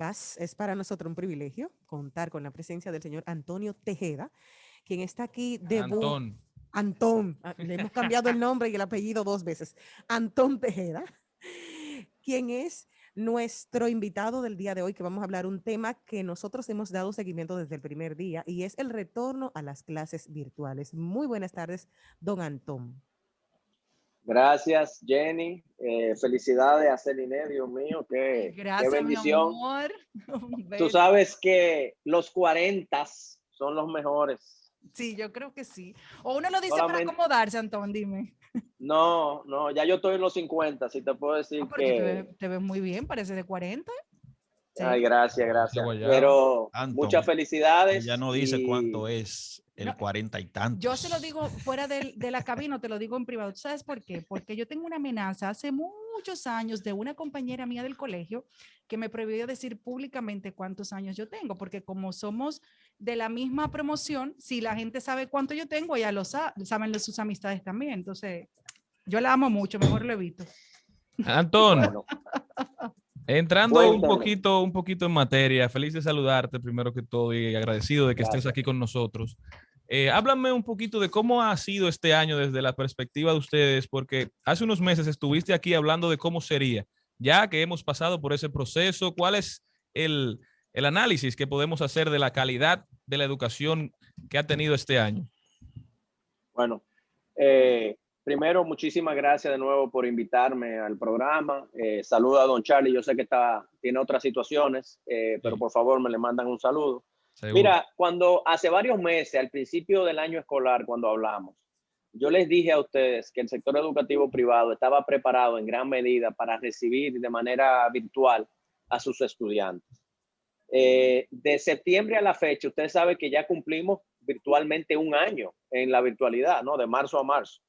Paz. Es para nosotros un privilegio contar con la presencia del señor Antonio Tejeda, quien está aquí de Antón. Antón, le hemos cambiado el nombre y el apellido 2 veces. Antón Tejeda, quien es nuestro invitado del día de hoy, que vamos a hablar un tema que nosotros hemos dado seguimiento desde el primer día y es el retorno a las clases virtuales. Muy buenas tardes, don Antón. Gracias, Jenny. Felicidades a Celine, Dios mío, Ay, qué gracias, mi bendición. amor. Un Tú beso. sabes que los 40 son los mejores. Sí, yo creo que sí. O uno lo dice para Solamente, acomodarse, Antón, dime. no, ya yo estoy en los 50, si te puedo Ah, decir pero tú que, te ves muy bien, parece de 40. ay, Sí. gracias, Esa gracias. guayaba. Pero muchas Anton, ella felicidades no dice cuánto y es No, el cuarenta y yo se lo tantos. digo fuera de la cabina, te lo digo en privado. ¿Sabes por qué? Porque yo tengo una amenaza hace muchos años de una compañera mía del colegio que me prohibió decir públicamente cuántos años yo tengo, porque como somos de la misma promoción, si la gente sabe cuánto yo tengo, ya lo saben sus amistades también. Entonces, yo la amo mucho, mejor lo evito. Antón, bueno, entrando cuéntame. un poquito en materia, feliz de saludarte primero que todo y agradecido de que estés Gracias. aquí con nosotros. Háblame un poquito de cómo ha sido este año desde la perspectiva de ustedes, porque hace unos meses estuviste aquí hablando de cómo sería, ya que hemos pasado por ese proceso, cuál es el, el análisis que podemos hacer de la calidad de la educación que ha tenido este año. Bueno, primero, muchísimas gracias de nuevo por invitarme al programa. Saluda a don Charlie, yo sé que tiene otras situaciones, pero Sí, por favor me le mandan un saludo. seguro. Mira, cuando hace varios meses, al principio del año escolar, cuando hablamos, yo les dije a ustedes que el sector educativo privado estaba preparado en gran medida para recibir de manera virtual a sus estudiantes. De septiembre a la fecha, usted sabe que ya cumplimos virtualmente un año en la virtualidad, ¿no? De marzo a marzo.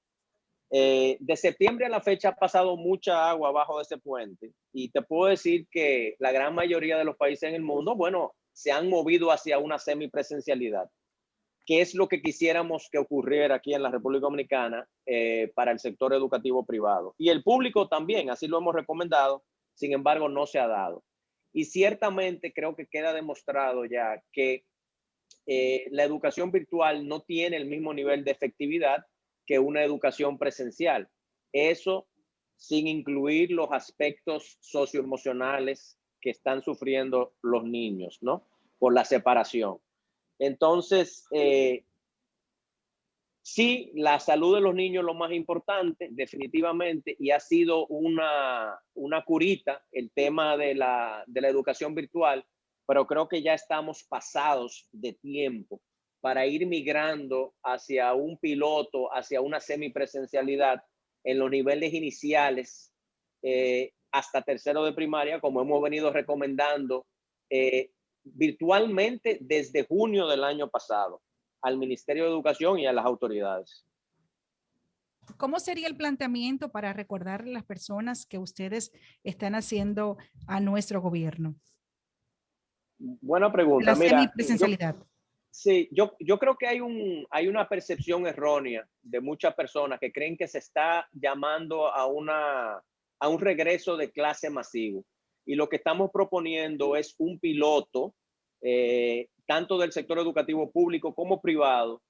De septiembre a la fecha ha pasado mucha agua abajo de ese puente y te puedo decir que la gran mayoría de los países en el mundo, bueno, se han movido hacia una semipresencialidad, que es lo que quisiéramos que ocurriera aquí en la República Dominicana para el sector educativo privado. Y el público también, así lo hemos recomendado, sin embargo no se ha dado. Y ciertamente creo que queda demostrado ya que la educación virtual no tiene el mismo nivel de efectividad que una educación presencial. Eso sin incluir los aspectos socioemocionales que están sufriendo los niños, ¿no? Por la separación. Entonces, sí, la salud de los niños es lo más importante, definitivamente, y ha sido una curita el tema de la educación virtual, pero creo que ya estamos pasados de tiempo para ir migrando hacia un piloto, hacia una semipresencialidad en los niveles iniciales hasta tercero de primaria, como hemos venido recomendando virtualmente desde junio del año pasado al Ministerio de Educación y a las autoridades. ¿Cómo sería el planteamiento para recordarle a las personas que ustedes están haciendo a nuestro gobierno? Buena pregunta. La Mira, semipresencialidad. sí, yo creo que hay una percepción errónea de muchas personas que creen que se está llamando a un regreso de clase masivo. Y lo que estamos proponiendo es un piloto, tanto del sector educativo público como privado,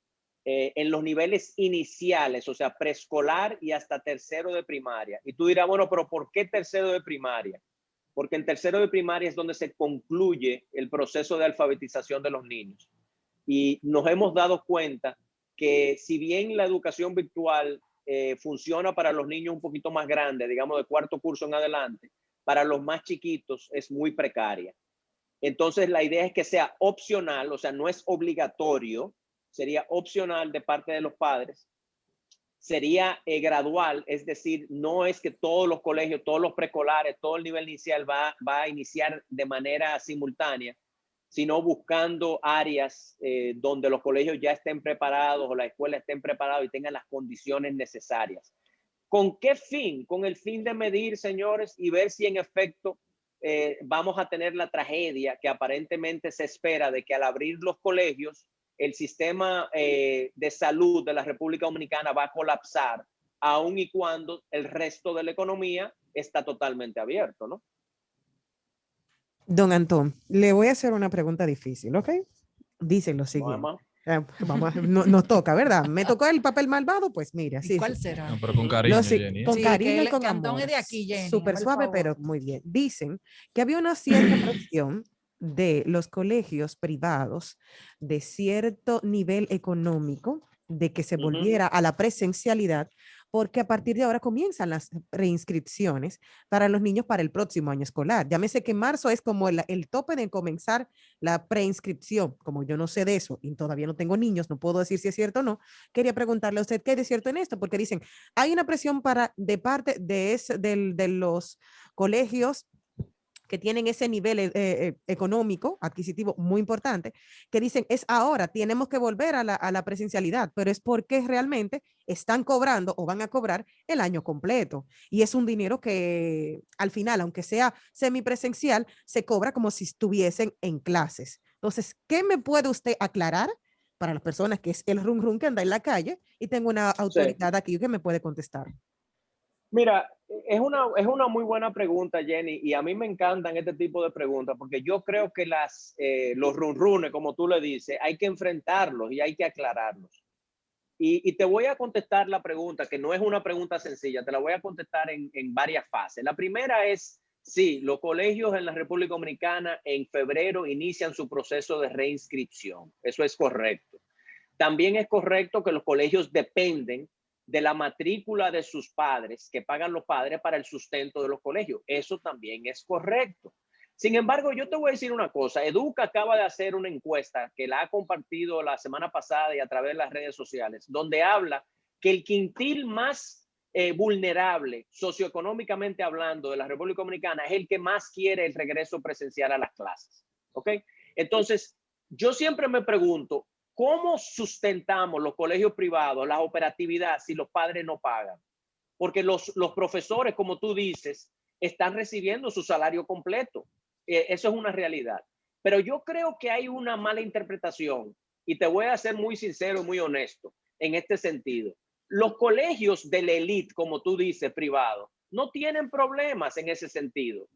en los niveles iniciales, o sea, preescolar y hasta tercero de primaria. Y tú dirás, bueno, pero ¿por qué tercero de primaria? Porque en tercero de primaria es donde se concluye el proceso de alfabetización de los niños. Y nos hemos dado cuenta que si bien la educación virtual funciona para los niños un poquito más grandes, digamos de cuarto curso en adelante, para los más chiquitos es muy precaria. Entonces la idea es que sea opcional, o sea, no es obligatorio, sería opcional de parte de los padres, sería gradual, es decir, no es que todos los colegios, todos los preescolares, todo el nivel inicial va a iniciar de manera simultánea, sino buscando áreas donde los colegios ya estén preparados o la escuela estén preparados y tengan las condiciones necesarias. ¿Con qué fin? Con el fin de medir, señores, y ver si en efecto vamos a tener la tragedia que aparentemente se espera de que al abrir los colegios, el sistema de salud de la República Dominicana va a colapsar, aun y cuando el resto de la economía está totalmente abierto, ¿no? Don Antón, le voy a hacer una pregunta difícil, ¿ok? Dice lo siguiente. Vamos. Nos toca, ¿verdad? Me tocó el papel malvado, pues mire, ¿Y así. cuál será? No, pero con cariño, Jenny. Con Sí, cariño y con que Antón amor. es de aquí, Jenny. Súper por suave, favor. pero muy bien. Dicen que había una cierta presión de los colegios privados de cierto nivel económico de que se volviera a la presencialidad, porque a partir de ahora comienzan las reinscripciones para los niños para el próximo año escolar. Llámese que marzo es como el tope de comenzar la preinscripción. Como yo no sé de eso y todavía no tengo niños, no puedo decir si es cierto o no, quería preguntarle a usted qué hay de cierto en esto, porque dicen, hay una presión de parte de los colegios que tienen ese nivel económico, adquisitivo muy importante, que dicen, es ahora, tenemos que volver a la presencialidad, pero es porque realmente están cobrando o van a cobrar el año completo. Y es un dinero que al final, aunque sea semipresencial, se cobra como si estuviesen en clases. Entonces, ¿qué me puede usted aclarar para las personas que es el rum que anda en la calle y tengo una autoridad aquí que me puede contestar? Mira, es una muy buena pregunta, Jenny, y a mí me encantan este tipo de preguntas porque yo creo que los runrunes, como tú le dices, hay que enfrentarlos y hay que aclararlos. Y te voy a contestar la pregunta, que no es una pregunta sencilla, te la voy a contestar en varias fases. La primera es, sí, los colegios en la República Dominicana en febrero inician su proceso de reinscripción. Eso es correcto. También es correcto que los colegios dependen de la matrícula de sus padres, que pagan los padres para el sustento de los colegios. Eso también es correcto. Sin embargo, yo te voy a decir una cosa. Educa acaba de hacer una encuesta que la ha compartido la semana pasada y a través de las redes sociales, donde habla que el quintil más vulnerable socioeconómicamente hablando de la República Dominicana es el que más quiere el regreso presencial a las clases. ¿Ok? Entonces, yo siempre me pregunto, ¿cómo sustentamos los colegios privados, la operatividad, si los padres no pagan? Porque los profesores, como tú dices, están recibiendo su salario completo. Eso es una realidad. Pero yo creo que hay una mala interpretación y te voy a ser muy sincero y muy honesto en este sentido. Los colegios de la élite, como tú dices, privados, no tienen problemas en ese sentido.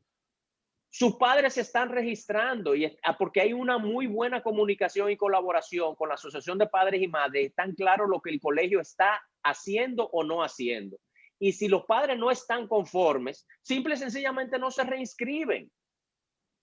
Sus padres se están registrando porque hay una muy buena comunicación y colaboración con la Asociación de Padres y Madres. Están claros lo que el colegio está haciendo o no haciendo. Y si los padres no están conformes, simple y sencillamente no se reinscriben.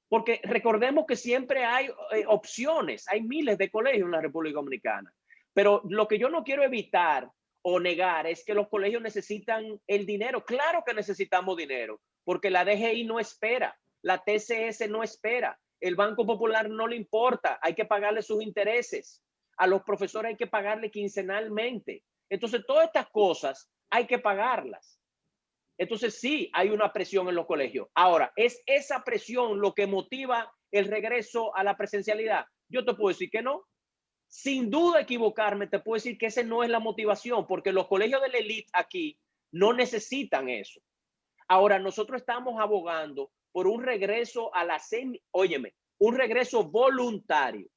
Porque recordemos que siempre hay opciones, hay miles de colegios en la República Dominicana. Pero lo que yo no quiero evitar o negar es que los colegios necesitan el dinero. Claro que necesitamos dinero, porque la DGI no espera, la TCS no espera, el Banco Popular no le importa, hay que pagarle sus intereses, a los profesores hay que pagarle quincenalmente. Entonces, todas estas cosas hay que pagarlas. Entonces sí hay una presión en los colegios. Ahora, ¿es esa presión lo que motiva el regreso a la presencialidad? Yo te puedo decir que no. Sin duda equivocarme, te puedo decir que esa no es la motivación, porque los colegios de la élite aquí no necesitan eso. Ahora, nosotros estamos abogando por un regreso a la un regreso voluntario,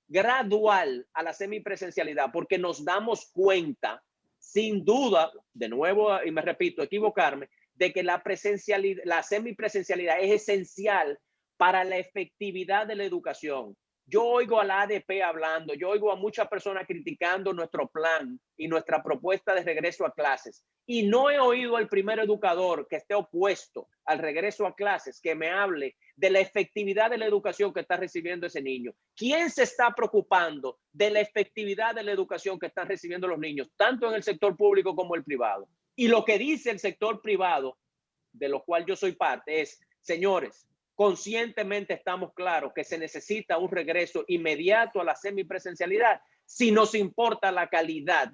gradual a la semipresencialidad, porque nos damos cuenta, sin duda, de nuevo, y me repito, equivocarme, de que la semipresencialidad es esencial para la efectividad de la educación. Yo oigo a la ADP hablando, yo oigo a muchas personas criticando nuestro plan y nuestra propuesta de regreso a clases. Y no he oído al primer educador que esté opuesto al regreso a clases que me hable de la efectividad de la educación que está recibiendo ese niño. ¿Quién se está preocupando de la efectividad de la educación que están recibiendo los niños, tanto en el sector público como el privado? Y lo que dice el sector privado, de lo cual yo soy parte, es, señores, conscientemente estamos claros que se necesita un regreso inmediato a la semipresencialidad si nos importa la calidad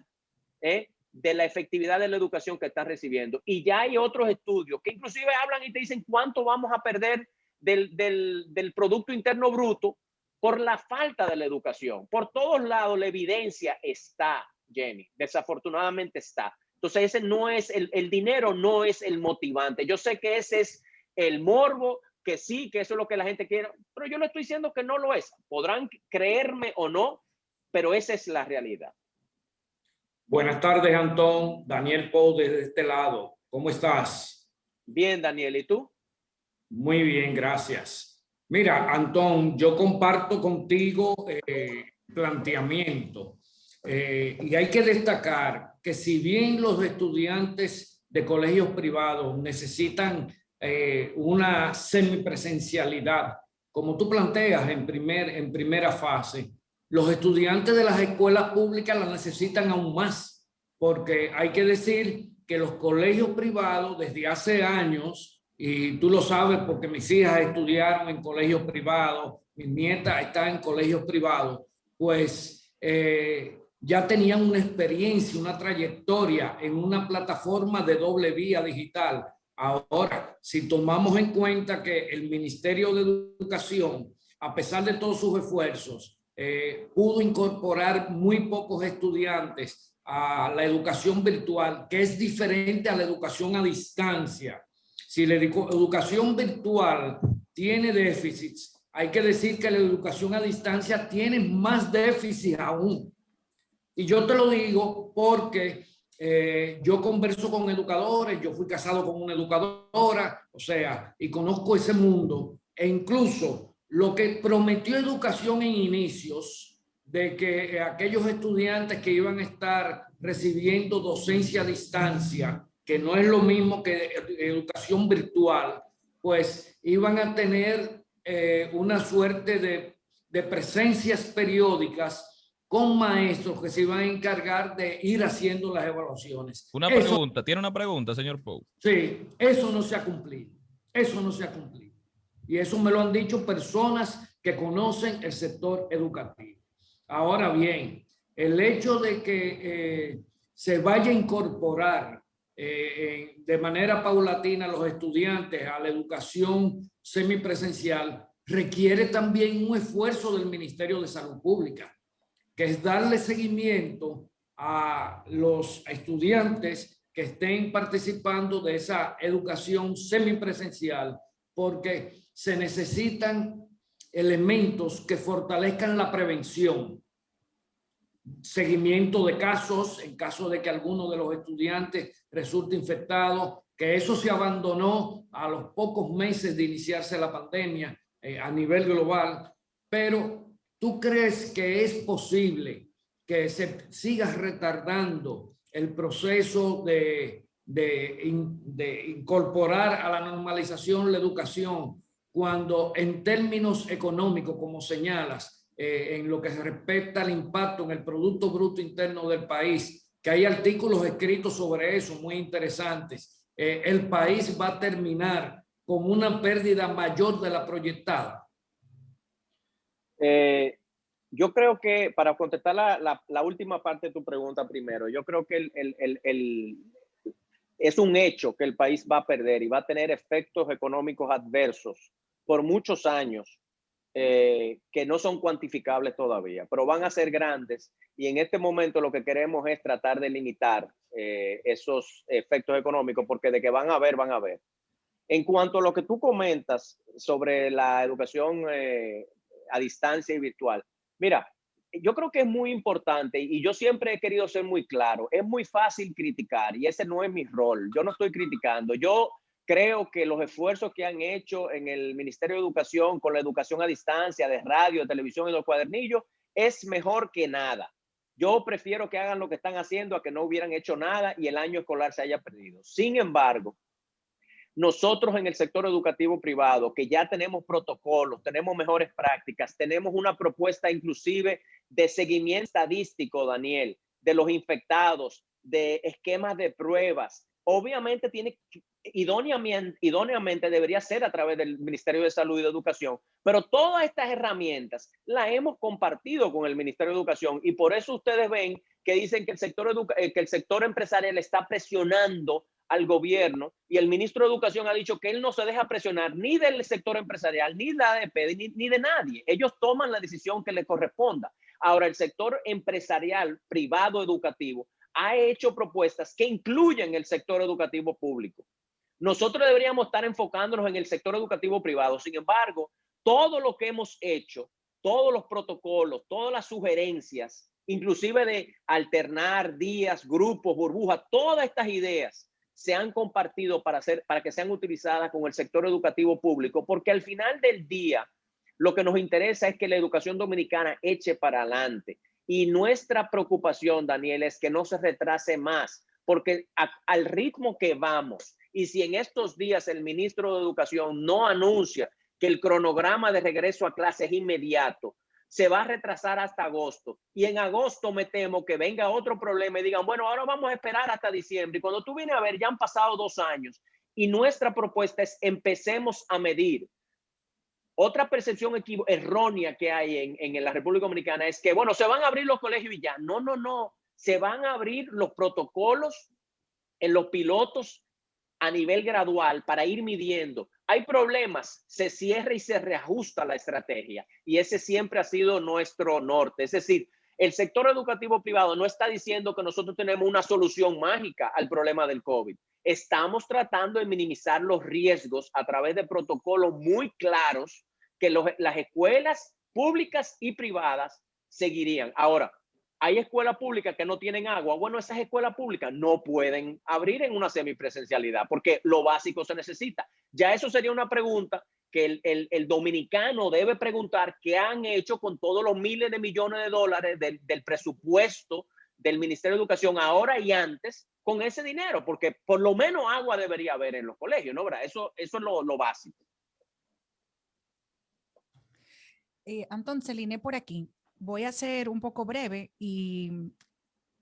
de la efectividad de la educación que están recibiendo. Y ya hay otros estudios que inclusive hablan y te dicen cuánto vamos a perder del Producto Interno Bruto por la falta de la educación. Por todos lados la evidencia está, Jenny, desafortunadamente está. Entonces ese no es, el dinero no es el motivante. Yo sé que ese es el morbo, que sí, que eso es lo que la gente quiere, pero yo le estoy diciendo que no lo es. Podrán creerme o no, pero esa es la realidad. Buenas tardes, Antón. Daniel Pou desde este lado. ¿Cómo estás? Bien, Daniel. ¿Y tú? Muy bien, gracias. Mira, Antón, yo comparto contigo planteamiento y hay que destacar que si bien los estudiantes de colegios privados necesitan una semipresencialidad, como tú planteas en primera fase, los estudiantes de las escuelas públicas la necesitan aún más, porque hay que decir que los colegios privados desde hace años, y tú lo sabes porque mis hijas estudiaron en colegios privados, mis nietas están en colegios privados, pues ya tenían una experiencia, una trayectoria en una plataforma de doble vía digital. Ahora, si tomamos en cuenta que el Ministerio de Educación, a pesar de todos sus esfuerzos, pudo incorporar muy pocos estudiantes a la educación virtual, que es diferente a la educación a distancia. Si la educación virtual tiene déficits, hay que decir que la educación a distancia tiene más déficits aún. Y yo te lo digo porque yo converso con educadores, yo fui casado con una educadora, o sea, y conozco ese mundo. E incluso lo que prometió educación en inicios, de que aquellos estudiantes que iban a estar recibiendo docencia a distancia, que no es lo mismo que educación virtual, pues iban a tener una suerte de presencias periódicas con maestros que se iban a encargar de ir haciendo las evaluaciones. ¿Tiene una pregunta, señor Pou? Sí, eso no se ha cumplido. Eso no se ha cumplido. Y eso me lo han dicho personas que conocen el sector educativo. Ahora bien, el hecho de que se vaya a incorporar de manera paulatina los estudiantes a la educación semipresencial requiere también un esfuerzo del Ministerio de Salud Pública, que es darle seguimiento a los estudiantes que estén participando de esa educación semipresencial, porque se necesitan elementos que fortalezcan la prevención, seguimiento de casos en caso de que alguno de los estudiantes resulte infectado, que eso se abandonó a los pocos meses de iniciarse la pandemia a nivel global. Pero ¿tú crees que es posible que se siga retardando el proceso de incorporar a la normalización la educación cuando en términos económicos, como señalas, en lo que se respecta al impacto en el Producto Bruto Interno del país, que hay artículos escritos sobre eso muy interesantes, el país va a terminar con una pérdida mayor de la proyectada? Yo creo que, para contestar la última parte de tu pregunta primero, yo creo que es un hecho que el país va a perder y va a tener efectos económicos adversos por muchos años, que no son cuantificables todavía, pero van a ser grandes, y en este momento lo que queremos es tratar de limitar esos efectos económicos, porque de que van a haber, van a haber. En cuanto a lo que tú comentas sobre la educación a distancia y virtual, mira, yo creo que es muy importante, y yo siempre he querido ser muy claro, es muy fácil criticar y ese no es mi rol. Yo no estoy criticando, yo creo que los esfuerzos que han hecho en el Ministerio de Educación con la educación a distancia, de radio, de televisión y los cuadernillos, es mejor que nada. Yo prefiero que hagan lo que están haciendo a que no hubieran hecho nada y el año escolar se haya perdido. Sin embargo, nosotros en el sector educativo privado, que ya tenemos protocolos, tenemos mejores prácticas, tenemos una propuesta inclusive de seguimiento estadístico, Daniel, de los infectados, de esquemas de pruebas. Obviamente idóneamente debería ser a través del Ministerio de Salud y de Educación, pero todas estas herramientas las hemos compartido con el Ministerio de Educación, y por eso ustedes ven que dicen que el sector empresarial está presionando al gobierno, y el ministro de Educación ha dicho que él no se deja presionar ni del sector empresarial, ni de la ADP, ni de nadie. Ellos toman la decisión que les corresponda. Ahora, el sector empresarial privado educativo ha hecho propuestas que incluyen el sector educativo público. Nosotros deberíamos estar enfocándonos en el sector educativo privado. Sin embargo, todo lo que hemos hecho, todos los protocolos, todas las sugerencias, inclusive de alternar días, grupos, burbujas, todas estas ideas se han compartido para que sean utilizadas con el sector educativo público, porque al final del día Lo que nos interesa es que la educación dominicana eche para adelante. Y nuestra preocupación, Daniel, es que no se retrase más, porque al ritmo que vamos, y si en estos días el ministro de Educación no anuncia que el cronograma de regreso a clases es inmediato, se va a retrasar hasta agosto. Y en agosto me temo que venga otro problema y digan, bueno, ahora vamos a esperar hasta diciembre. Y cuando tú vienes a ver, ya han pasado 2 años. Y nuestra propuesta es empecemos a medir. Otra percepción errónea que hay en la República Dominicana es que, bueno, se van a abrir los colegios y ya. No, no, no. Se van a abrir los protocolos en los pilotos a nivel gradual para ir midiendo. Hay problemas, se cierra y se reajusta la estrategia. Y ese siempre ha sido nuestro norte. Es decir, el sector educativo privado no está diciendo que nosotros tenemos una solución mágica al problema del COVID. Estamos tratando de minimizar los riesgos a través de protocolos muy claros que las escuelas públicas y privadas seguirían. Ahora, hay escuelas públicas que no tienen agua. Bueno, esas escuelas públicas no pueden abrir en una semipresencialidad porque lo básico se necesita. Ya eso sería una pregunta que el dominicano debe preguntar qué han hecho con todos los miles de millones de dólares del presupuesto del Ministerio de Educación ahora y antes con ese dinero, porque por lo menos agua debería haber en los colegios, ¿no? ¿Verdad? Eso es lo básico. Antón, Celine, por aquí. Voy a ser un poco breve y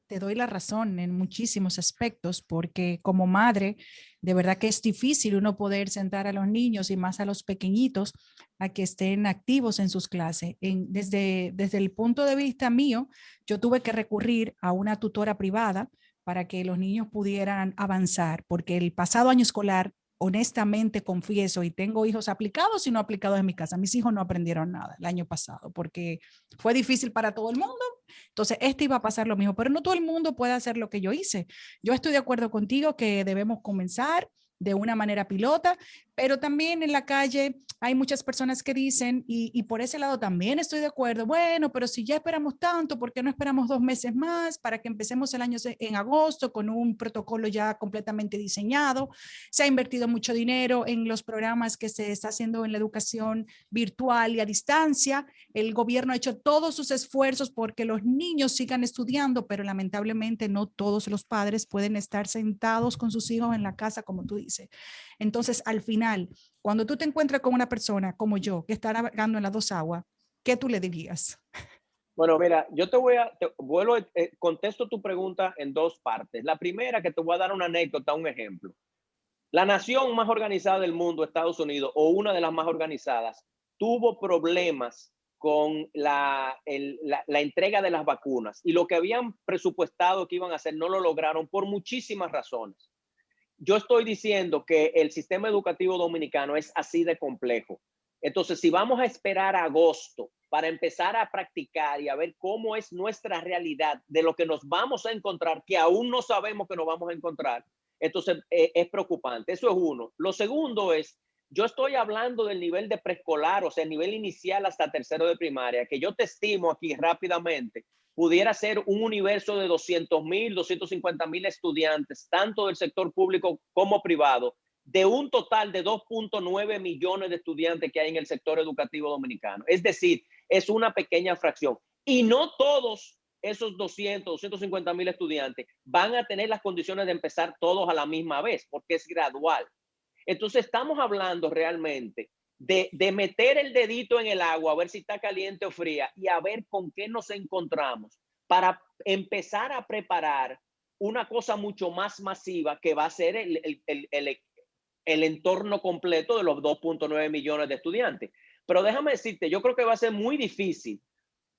te doy la razón en muchísimos aspectos, porque como madre, de verdad que es difícil uno poder sentar a los niños y más a los pequeñitos a que estén activos en sus clases. Desde el punto de vista mío, yo tuve que recurrir a una tutora privada para que los niños pudieran avanzar, porque el pasado año escolar, honestamente confieso, y tengo hijos aplicados y no aplicados en mi casa, mis hijos no aprendieron nada el año pasado, porque fue difícil para todo el mundo. Entonces, iba a pasar lo mismo, pero no todo el mundo puede hacer lo que yo hice. Yo estoy de acuerdo contigo que debemos comenzar de una manera pilota, pero también en la calle hay muchas personas que dicen, y por ese lado también estoy de acuerdo, bueno, pero si ya esperamos tanto, ¿por qué no esperamos 2 meses más para que empecemos el año en agosto con un protocolo ya completamente diseñado? Se ha invertido mucho dinero en los programas que se está haciendo en la educación virtual y a distancia. El gobierno ha hecho todos sus esfuerzos porque los niños sigan estudiando, pero lamentablemente no todos los padres pueden estar sentados con sus hijos en la casa, como tú dices. Entonces, al final, cuando tú te encuentras con una persona como yo, que está navegando en las 2 aguas, ¿qué tú le dirías? Bueno, mira, yo contesto tu pregunta en 2 partes. La primera, que te voy a dar una anécdota, un ejemplo. La nación más organizada del mundo, Estados Unidos, o una de las más organizadas, tuvo problemas con la entrega de las vacunas, y lo que habían presupuestado que iban a hacer no lo lograron por muchísimas razones. Yo estoy diciendo que el sistema educativo dominicano es así de complejo. Entonces, si vamos a esperar a agosto para empezar a practicar y a ver cómo es nuestra realidad de lo que nos vamos a encontrar, que aún no sabemos que nos vamos a encontrar, entonces es preocupante. Eso es uno. Lo segundo es, yo estoy hablando del nivel de preescolar, o sea, el nivel inicial hasta tercero de primaria, que yo te estimo aquí rápidamente, pudiera ser un universo de 200,000, 250,000 estudiantes, tanto del sector público como privado, de un total de 2.9 millones de estudiantes que hay en el sector educativo dominicano. Es decir, es una pequeña fracción. Y no todos esos 250,000 estudiantes van a tener las condiciones de empezar todos a la misma vez, porque es gradual. Entonces, estamos hablando realmente de meter el dedito en el agua, a ver si está caliente o fría, y a ver con qué nos encontramos para empezar a preparar una cosa mucho más masiva que va a ser el entorno completo de los 2.9 millones de estudiantes. Pero déjame decirte, yo creo que va a ser muy difícil,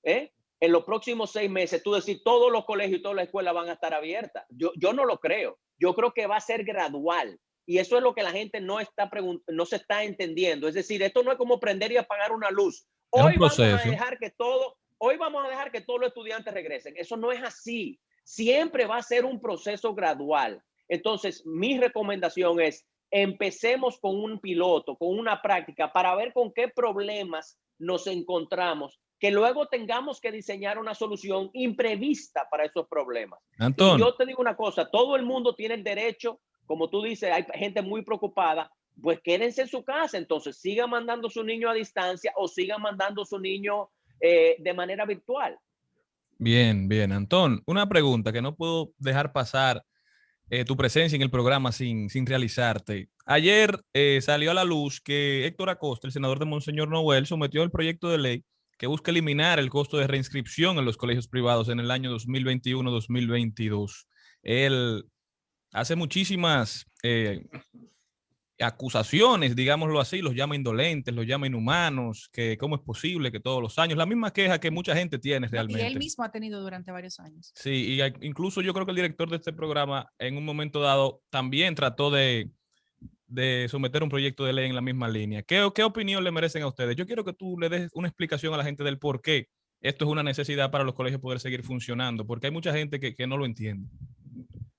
en los próximos 6 meses, tú decir todos los colegios y todas las escuelas van a estar abiertas. Yo no lo creo. Yo creo que va a ser gradual. Y eso es lo que la gente no se está entendiendo. Es decir, esto no es como prender y apagar una luz. Hoy vamos a dejar que todos los estudiantes regresen. Eso no es así. Siempre va a ser un proceso gradual. Entonces, mi recomendación es, empecemos con un piloto, con una práctica, para ver con qué problemas nos encontramos, que luego tengamos que diseñar una solución imprevista para esos problemas. Antón. Y yo te digo una cosa, todo el mundo tiene el derecho, como tú dices, hay gente muy preocupada pues quédense en su casa. Entonces sigan mandando a su niño a distancia o sigan mandando a su niño de manera virtual. Bien, bien. Antón, una pregunta que no puedo dejar pasar tu presencia en el programa sin realizarte. Ayer salió a la luz que Héctor Acosta, el senador de Monseñor Noel, sometió el proyecto de ley que busca eliminar el costo de reinscripción en los colegios privados en el año 2021-2022. Él hace muchísimas acusaciones, digámoslo así, los llama indolentes, los llama inhumanos, que cómo es posible que todos los años, la misma queja que mucha gente tiene realmente. Y él mismo ha tenido durante varios años. Sí, y incluso yo creo que el director de este programa en un momento dado también trató de someter un proyecto de ley en la misma línea. ¿Qué opinión le merecen a ustedes? Yo quiero que tú le des una explicación a la gente del por qué esto es una necesidad para los colegios poder seguir funcionando, porque hay mucha gente que no lo entiende.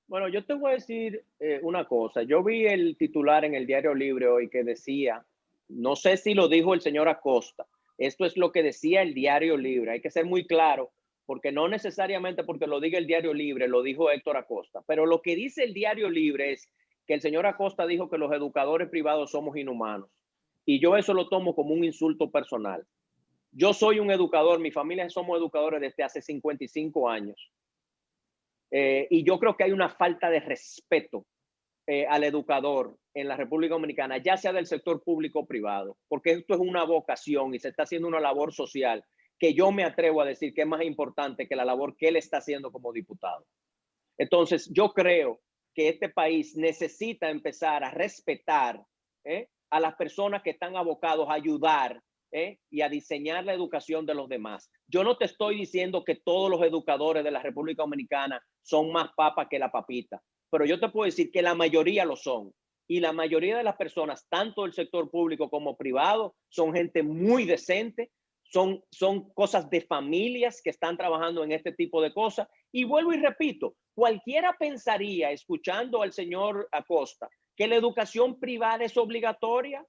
Bueno, yo te voy a decir una cosa. Yo vi el titular en el Diario Libre hoy que decía, no sé si lo dijo el señor Acosta, esto es lo que decía el Diario Libre. Hay que ser muy claro, porque no necesariamente porque lo diga el Diario Libre, lo dijo Héctor Acosta, pero lo que dice el Diario Libre es que el señor Acosta dijo que los educadores privados somos inhumanos. Y yo eso lo tomo como un insulto personal. Yo soy un educador, mi familia somos educadores desde hace 55 años. Y yo creo que hay una falta de respeto al educador en la República Dominicana, ya sea del sector público o privado, porque esto es una vocación y se está haciendo una labor social que yo me atrevo a decir que es más importante que la labor que él está haciendo como diputado. Entonces, yo creo que este país necesita empezar a respetar a las personas que están abocados a ayudar y a diseñar la educación de los demás. Yo no te estoy diciendo que todos los educadores de la República Dominicana son más papas que la papita, pero yo te puedo decir que la mayoría lo son. Y la mayoría de las personas, tanto del sector público como privado, son gente muy decente, son cosas de familias que están trabajando en este tipo de cosas. Y vuelvo y repito, cualquiera pensaría, escuchando al señor Acosta, que la educación privada es obligatoria,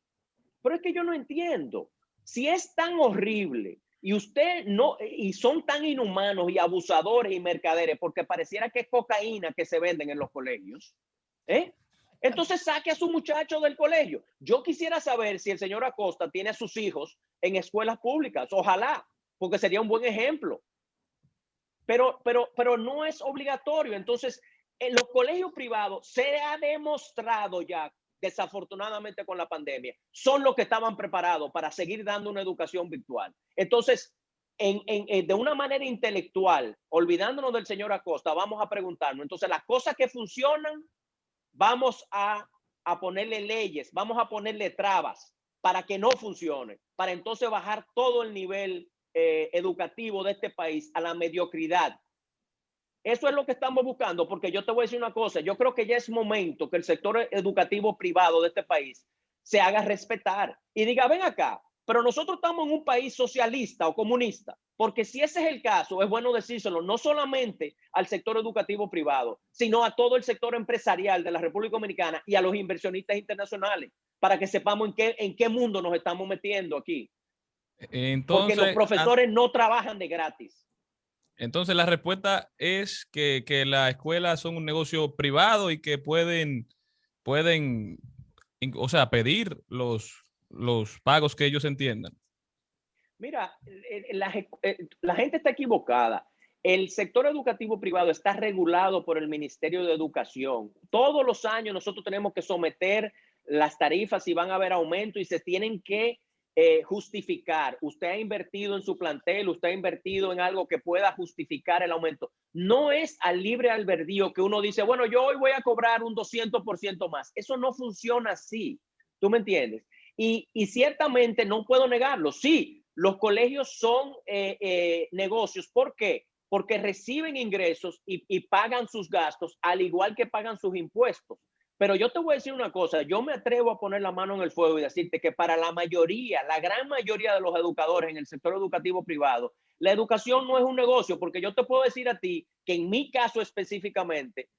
pero es que yo no entiendo. Si es tan horrible y usted no, y son tan inhumanos y abusadores y mercaderes, porque pareciera que es cocaína que se venden en los colegios, entonces saque a su muchacho del colegio. Yo quisiera saber si el señor Acosta tiene a sus hijos en escuelas públicas, ojalá, porque sería un buen ejemplo. Pero no es obligatorio. Entonces, en los colegios privados se ha demostrado ya, desafortunadamente con la pandemia, son los que estaban preparados para seguir dando una educación virtual. Entonces, de una manera intelectual, olvidándonos del señor Acosta, vamos a preguntarnos, entonces las cosas que funcionan, vamos a ponerle leyes, vamos a ponerle trabas para que no funcione, para entonces bajar todo el nivel educativo de este país a la mediocridad. Eso es lo que estamos buscando, porque yo te voy a decir una cosa, yo creo que ya es momento que el sector educativo privado de este país se haga respetar y diga, ven acá, pero nosotros estamos en un país socialista o comunista, porque si ese es el caso, es bueno decírselo no solamente al sector educativo privado, sino a todo el sector empresarial de la República Dominicana y a los inversionistas internacionales, para que sepamos en qué mundo nos estamos metiendo aquí. Entonces, porque los profesores no trabajan de gratis. Entonces la respuesta es que las escuelas son un negocio privado y que pueden, o sea, pedir los pagos que ellos entiendan. Mira, la gente está equivocada. El sector educativo privado está regulado por el Ministerio de Educación. Todos los años nosotros tenemos que someter las tarifas y van a haber aumento y se tienen que justificar. Usted ha invertido en su plantel, usted ha invertido en algo que pueda justificar el aumento. No es al libre albedrío que uno dice, bueno, yo hoy voy a cobrar un 200% más. Eso no funciona así. ¿Tú me entiendes? Y ciertamente no puedo negarlo. Sí, los colegios son negocios. ¿Por qué? Porque reciben ingresos y pagan sus gastos, al igual que pagan sus impuestos. Pero yo te voy a decir una cosa, yo me atrevo a poner la mano en el fuego y decirte que para la mayoría, la gran mayoría de los educadores en el sector educativo privado, la educación no es un negocio, porque yo te puedo decir a ti que en mi caso específicamente,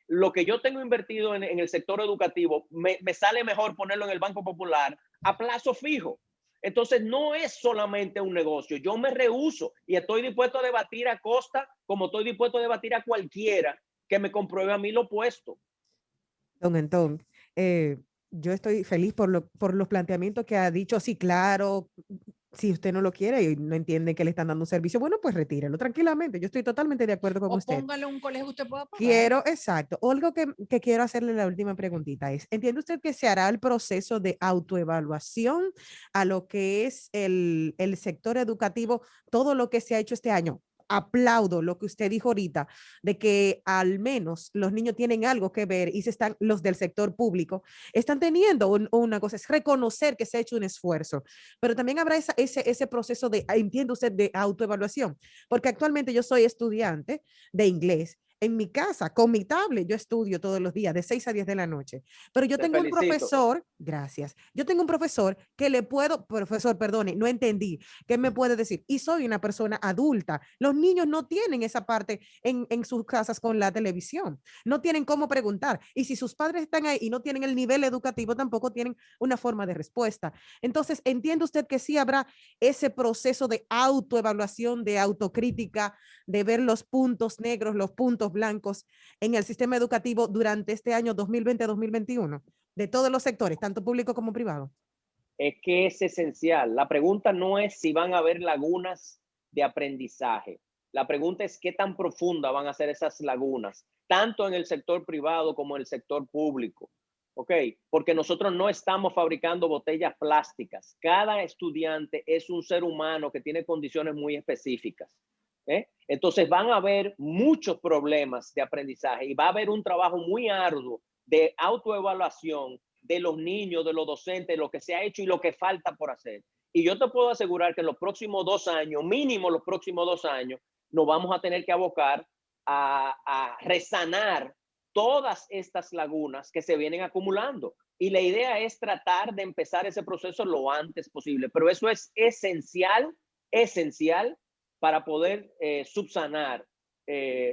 lo que yo tengo invertido en el sector educativo, me sale mejor ponerlo en el Banco Popular a plazo fijo. Entonces no es solamente un negocio, yo me rehúso y estoy dispuesto a debatir a Costa como estoy dispuesto a debatir a cualquiera que me compruebe a mí lo opuesto. Don Antón, yo estoy feliz por los planteamientos que ha dicho. Sí, claro, si usted no lo quiere y no entiende que le están dando un servicio, bueno, pues retírelo tranquilamente. Yo estoy totalmente de acuerdo con O usted. póngale un colegio que usted pueda pagar. Quiero, exacto. Algo que quiero hacerle la última preguntita es, ¿entiende usted que se hará el proceso de autoevaluación a lo que es el sector educativo, todo lo que se ha hecho este año? Aplaudo lo que usted dijo ahorita, de que al menos los niños tienen algo que ver y los del sector público están teniendo una cosa, es reconocer que se ha hecho un esfuerzo, pero también habrá ese proceso de, entiende usted, de autoevaluación, porque actualmente yo soy estudiante de inglés. En mi casa, con mi tablet, yo estudio todos los días de 6 a 10 de la noche. Pero yo Te tengo un felicito. profesor, gracias, yo tengo un profesor que le puedo, profesor, perdone, no entendí, ¿qué me puede decir? Y soy una persona adulta. Los niños no tienen esa parte en sus casas con la televisión. No tienen cómo preguntar. Y si sus padres están ahí y no tienen el nivel educativo, tampoco tienen una forma de respuesta. Entonces, ¿entiende usted que sí habrá ese proceso de autoevaluación, de autocrítica, de ver los puntos negros, los puntos blancos en el sistema educativo durante este año 2020-2021, de todos los sectores, tanto público como privado? Es que es esencial. La pregunta no es si van a haber lagunas de aprendizaje. La pregunta es qué tan profunda van a ser esas lagunas, tanto en el sector privado como en el sector público. ¿Ok? Porque nosotros no estamos fabricando botellas plásticas. Cada estudiante es un ser humano que tiene condiciones muy específicas. Entonces van a haber muchos problemas de aprendizaje y va a haber un trabajo muy arduo de autoevaluación de los niños, de los docentes, lo que se ha hecho y lo que falta por hacer. Y yo te puedo asegurar que en los próximos 2 años, mínimo los próximos 2 años, nos vamos a tener que abocar a resanar todas estas lagunas que se vienen acumulando. Y la idea es tratar de empezar ese proceso lo antes posible. Pero eso es esencial, esencial para poder subsanar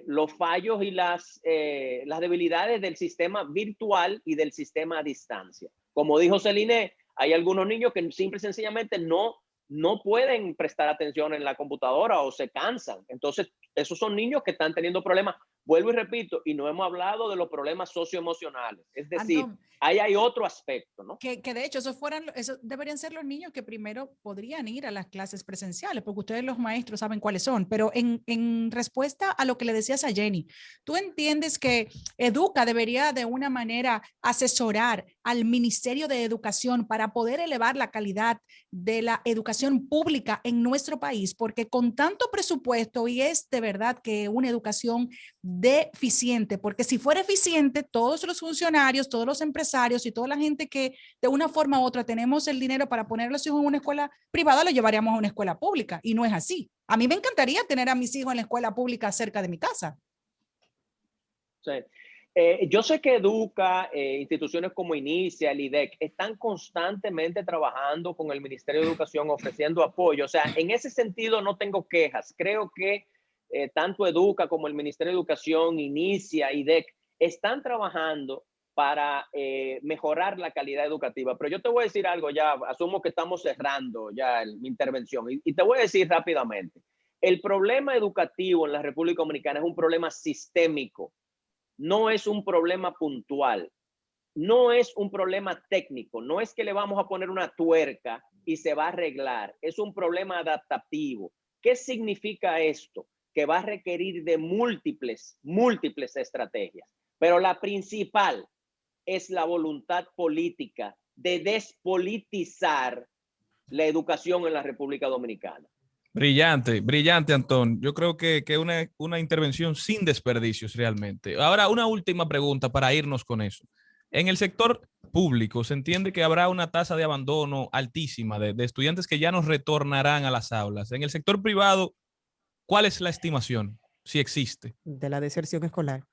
los fallos y las debilidades del sistema virtual y del sistema a distancia. Como dijo Celine, hay algunos niños que simple y sencillamente no pueden prestar atención en la computadora o se cansan. Entonces, esos son niños que están teniendo problemas. Vuelvo y repito, y no hemos hablado de los problemas socioemocionales. Es decir, Antón, ahí hay otro aspecto, ¿no? que de hecho esos deberían ser los niños que primero podrían ir a las clases presenciales, porque ustedes los maestros saben cuáles son. Pero en respuesta a lo que le decías a Jenny, ¿tú entiendes que Educa debería de una manera asesorar al Ministerio de Educación para poder elevar la calidad de la educación pública en nuestro país? Porque con tanto presupuesto, y es de verdad que una educación deficiente, porque si fuera eficiente, todos los funcionarios, todos los empresarios y toda la gente que de una forma u otra tenemos el dinero para poner a los hijos en una escuela privada, lo llevaríamos a una escuela pública, y no es así. A mí me encantaría tener a mis hijos en la escuela pública cerca de mi casa. Sí. Yo sé que Educa, instituciones como Inicia, el IDEC, están constantemente trabajando con el Ministerio de Educación ofreciendo apoyo. O sea, en ese sentido no tengo quejas. Creo que tanto Educa como el Ministerio de Educación, Inicia, IDEC, están trabajando para mejorar la calidad educativa. Pero yo te voy a decir algo ya, asumo que estamos cerrando ya mi intervención y te voy a decir rápidamente. El problema educativo en la República Dominicana es un problema sistémico. No es un problema puntual, no es un problema técnico, no es que le vamos a poner una tuerca y se va a arreglar, es un problema adaptativo. ¿Qué significa esto? Que va a requerir de múltiples estrategias, pero la principal es la voluntad política de despolitizar la educación en la República Dominicana. Brillante, brillante, Antón. Yo creo que una intervención sin desperdicios realmente. Ahora, una última pregunta para irnos con eso. En el sector público, se entiende que habrá una tasa de abandono altísima de estudiantes que ya no retornarán a las aulas. En el sector privado, ¿cuál es la estimación? Si existe. De la deserción escolar.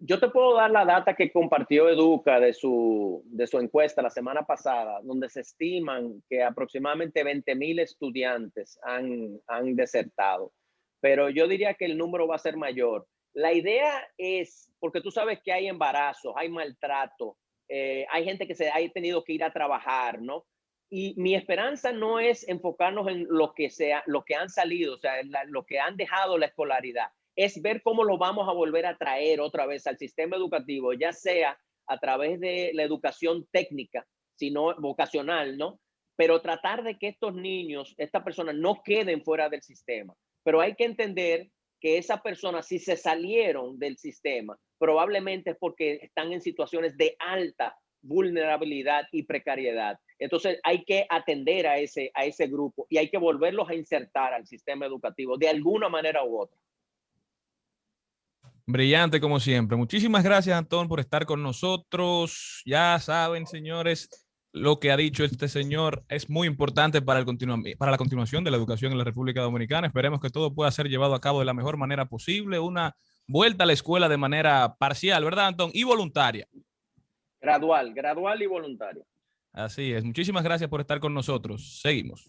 Yo te puedo dar la data que compartió Educa de su encuesta la semana pasada, donde se estiman que aproximadamente 20,000 estudiantes han desertado. Pero yo diría que el número va a ser mayor. La idea es, porque tú sabes que hay embarazos, hay maltrato, hay gente que se ha tenido que ir a trabajar, ¿no? Y mi esperanza no es enfocarnos en lo que han salido, o sea, lo que han dejado la escolaridad. Es ver cómo lo vamos a volver a traer otra vez al sistema educativo, ya sea a través de la educación técnica, sino vocacional, ¿no? Pero tratar de que estos niños, estas personas no queden fuera del sistema. Pero hay que entender que esas personas, si se salieron del sistema, probablemente es porque están en situaciones de alta vulnerabilidad y precariedad. Entonces hay que atender a ese grupo y hay que volverlos a insertar al sistema educativo de alguna manera u otra. Brillante como siempre. Muchísimas gracias, Antón, por estar con nosotros. Ya saben, señores, lo que ha dicho este señor es muy importante para la continuación de la educación en la República Dominicana. Esperemos que todo pueda ser llevado a cabo de la mejor manera posible. Una vuelta a la escuela de manera parcial, ¿verdad, Antón? Y voluntaria. Gradual y voluntaria. Así es. Muchísimas gracias por estar con nosotros. Seguimos.